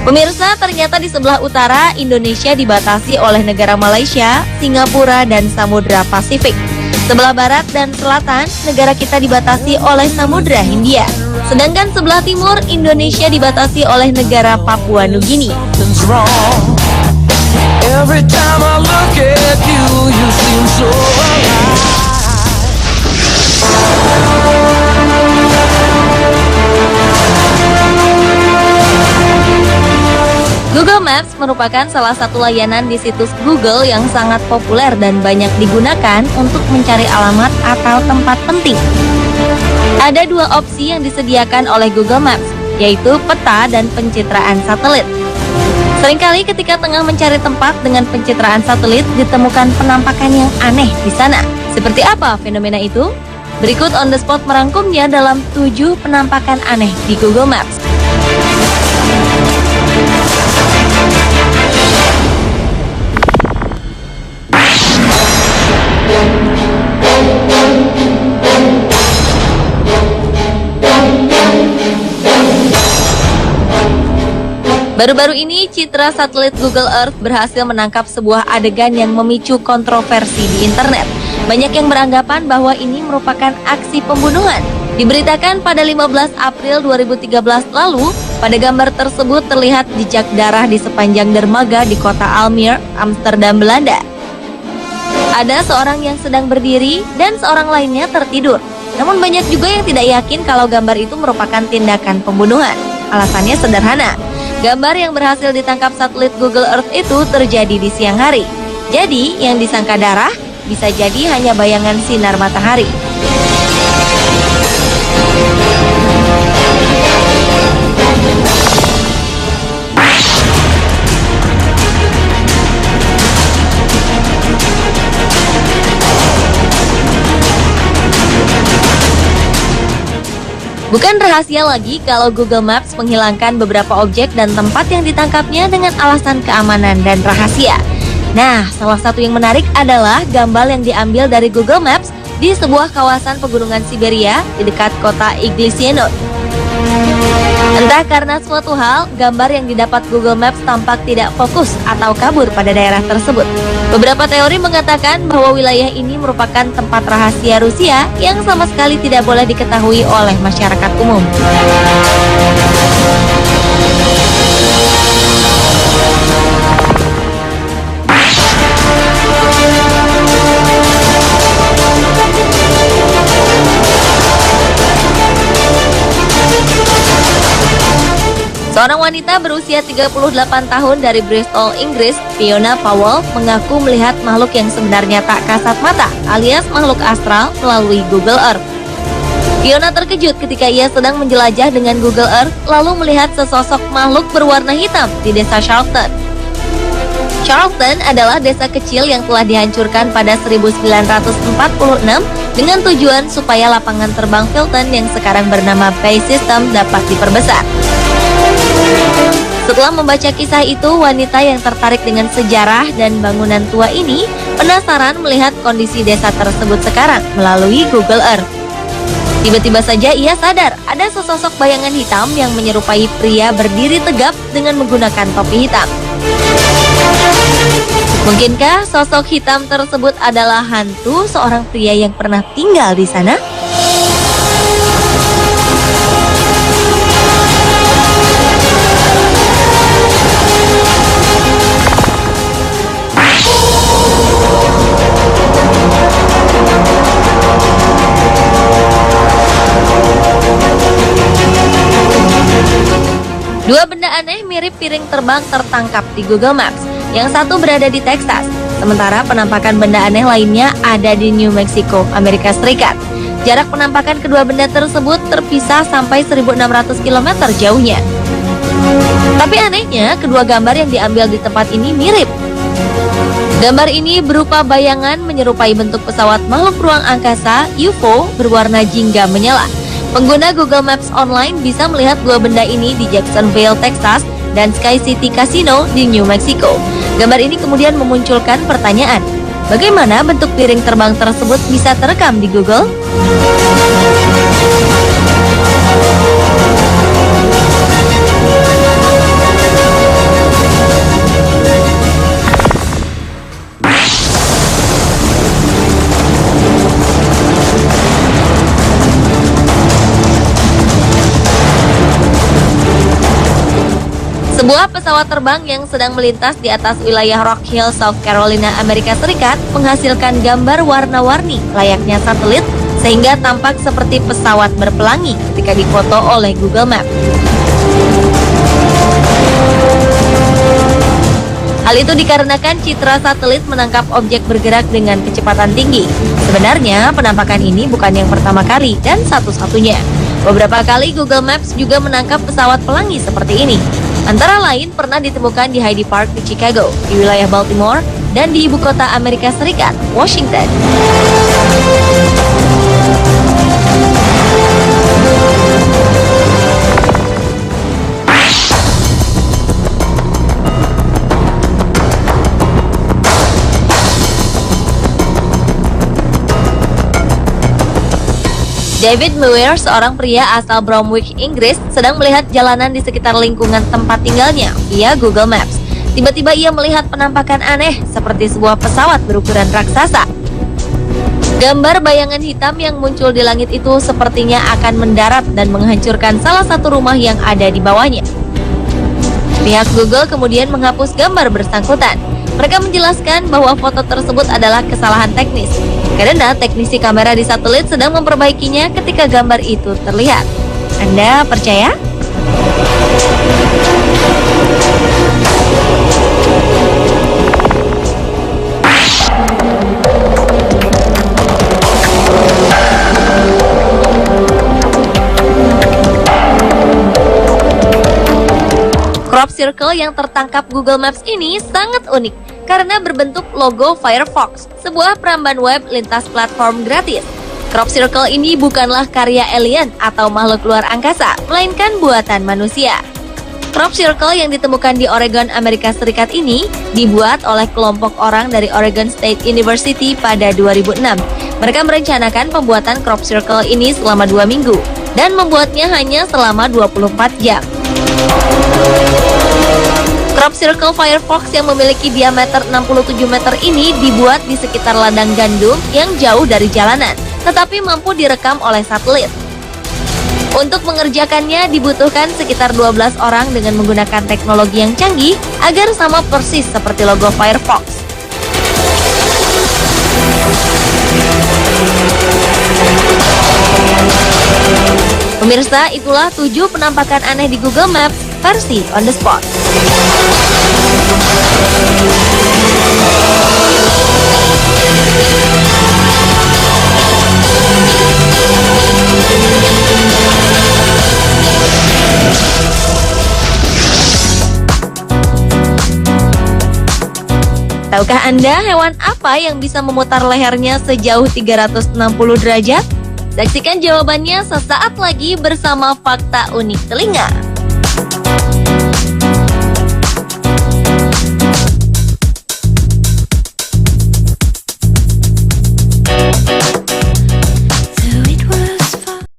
Pemirsa, ternyata di sebelah utara Indonesia dibatasi oleh negara Malaysia, Singapura, dan Samudra Pasifik. Sebelah barat dan selatan, negara kita dibatasi oleh Samudra Hindia. Sedangkan sebelah timur, Indonesia dibatasi oleh negara Papua Nugini. Every time I look at you, you seem so alive. Google Maps merupakan salah satu layanan di situs Google yang sangat populer dan banyak digunakan untuk mencari alamat atau tempat penting. Ada dua opsi yang disediakan oleh Google Maps, yaitu peta dan pencitraan satelit. Seringkali ketika tengah mencari tempat dengan pencitraan satelit, ditemukan penampakan yang aneh di sana. Seperti apa fenomena itu? Berikut On The Spot merangkumnya dalam 7 penampakan aneh di Google Maps. Baru-baru ini, citra satelit Google Earth berhasil menangkap sebuah adegan yang memicu kontroversi di internet. Banyak yang beranggapan bahwa ini merupakan aksi pembunuhan. Diberitakan pada 15 April 2013 lalu, pada gambar tersebut terlihat jejak darah di sepanjang dermaga di kota Almere, Amsterdam, Belanda. Ada seorang yang sedang berdiri dan seorang lainnya tertidur. Namun banyak juga yang tidak yakin kalau gambar itu merupakan tindakan pembunuhan. Alasannya sederhana. Gambar yang berhasil ditangkap satelit Google Earth itu terjadi di siang hari. Jadi, yang disangka darah bisa jadi hanya bayangan sinar matahari. Bukan rahasia lagi kalau Google Maps menghilangkan beberapa objek dan tempat yang ditangkapnya dengan alasan keamanan dan rahasia. Nah, salah satu yang menarik adalah gambar yang diambil dari Google Maps di sebuah kawasan pegunungan Siberia di dekat kota Iglisyenot. Entah karena suatu hal, gambar yang didapat Google Maps tampak tidak fokus atau kabur pada daerah tersebut. Beberapa teori mengatakan bahwa wilayah ini merupakan tempat rahasia Rusia yang sama sekali tidak boleh diketahui oleh masyarakat umum. Seorang wanita berusia 38 tahun dari Bristol, Inggris, Fiona Powell, mengaku melihat makhluk yang sebenarnya tak kasat mata, alias makhluk astral, melalui Google Earth. Fiona terkejut ketika ia sedang menjelajah dengan Google Earth, lalu melihat sesosok makhluk berwarna hitam di desa Charlton. Charlton adalah desa kecil yang telah dihancurkan pada 1946 dengan tujuan supaya lapangan terbang Filton yang sekarang bernama Bay System dapat diperbesar. Setelah membaca kisah itu, wanita yang tertarik dengan sejarah dan bangunan tua ini penasaran melihat kondisi desa tersebut sekarang melalui Google Earth. Tiba-tiba saja ia sadar ada sesosok bayangan hitam yang menyerupai pria berdiri tegap dengan menggunakan topi hitam. Mungkinkah sosok hitam tersebut adalah hantu seorang pria yang pernah tinggal di sana? Dua benda aneh mirip piring terbang tertangkap di Google Maps. Yang satu berada di Texas, sementara penampakan benda aneh lainnya ada di New Mexico, Amerika Serikat. Jarak penampakan kedua benda tersebut terpisah sampai 1.600 km jauhnya. Tapi anehnya, kedua gambar yang diambil di tempat ini mirip. Gambar ini berupa bayangan menyerupai bentuk pesawat makhluk ruang angkasa UFO berwarna jingga menyala. Pengguna Google Maps online bisa melihat dua benda ini di Jacksonville, Texas, dan Sky City Casino di New Mexico. Gambar ini kemudian memunculkan pertanyaan, bagaimana bentuk piring terbang tersebut bisa terekam di Google? Sebuah pesawat terbang yang sedang melintas di atas wilayah Rock Hill, South Carolina, Amerika Serikat menghasilkan gambar warna-warni layaknya satelit sehingga tampak seperti pesawat berpelangi ketika difoto oleh Google Maps. Hal itu dikarenakan citra satelit menangkap objek bergerak dengan kecepatan tinggi. Sebenarnya penampakan ini bukan yang pertama kali dan satu-satunya. Beberapa kali Google Maps juga menangkap pesawat pelangi seperti ini. Antara lain pernah ditemukan di Hyde Park di Chicago, di wilayah Baltimore, dan di ibu kota Amerika Serikat, Washington. David Muir, seorang pria asal Bromwich, Inggris, sedang melihat jalanan di sekitar lingkungan tempat tinggalnya via Google Maps. Tiba-tiba ia melihat penampakan aneh seperti sebuah pesawat berukuran raksasa. Gambar bayangan hitam yang muncul di langit itu sepertinya akan mendarat dan menghancurkan salah satu rumah yang ada di bawahnya. Pihak Google kemudian menghapus gambar bersangkutan. Mereka menjelaskan bahwa foto tersebut adalah kesalahan teknis, karena teknisi kamera di satelit sedang memperbaikinya ketika gambar itu terlihat. Anda percaya? Crop circle yang tertangkap Google Maps ini sangat unik karena berbentuk logo Firefox, sebuah peramban web lintas platform gratis. Crop circle ini bukanlah karya alien atau makhluk luar angkasa, melainkan buatan manusia. Crop circle yang ditemukan di Oregon, Amerika Serikat ini dibuat oleh kelompok orang dari Oregon State University pada 2006. Mereka merencanakan pembuatan crop circle ini selama 2 minggu dan membuatnya hanya selama 24 jam. Crop circle Firefox yang memiliki diameter 67 meter ini dibuat di sekitar ladang gandum yang jauh dari jalanan, tetapi mampu direkam oleh satelit. Untuk mengerjakannya dibutuhkan sekitar 12 orang dengan menggunakan teknologi yang canggih agar sama persis seperti logo Firefox. Pemirsa, itulah 7 penampakan aneh di Google Maps versi on the spot. Tahukah Anda hewan apa yang bisa memutar lehernya sejauh 360 derajat? Saksikan jawabannya sesaat lagi bersama Fakta Unik Telinga.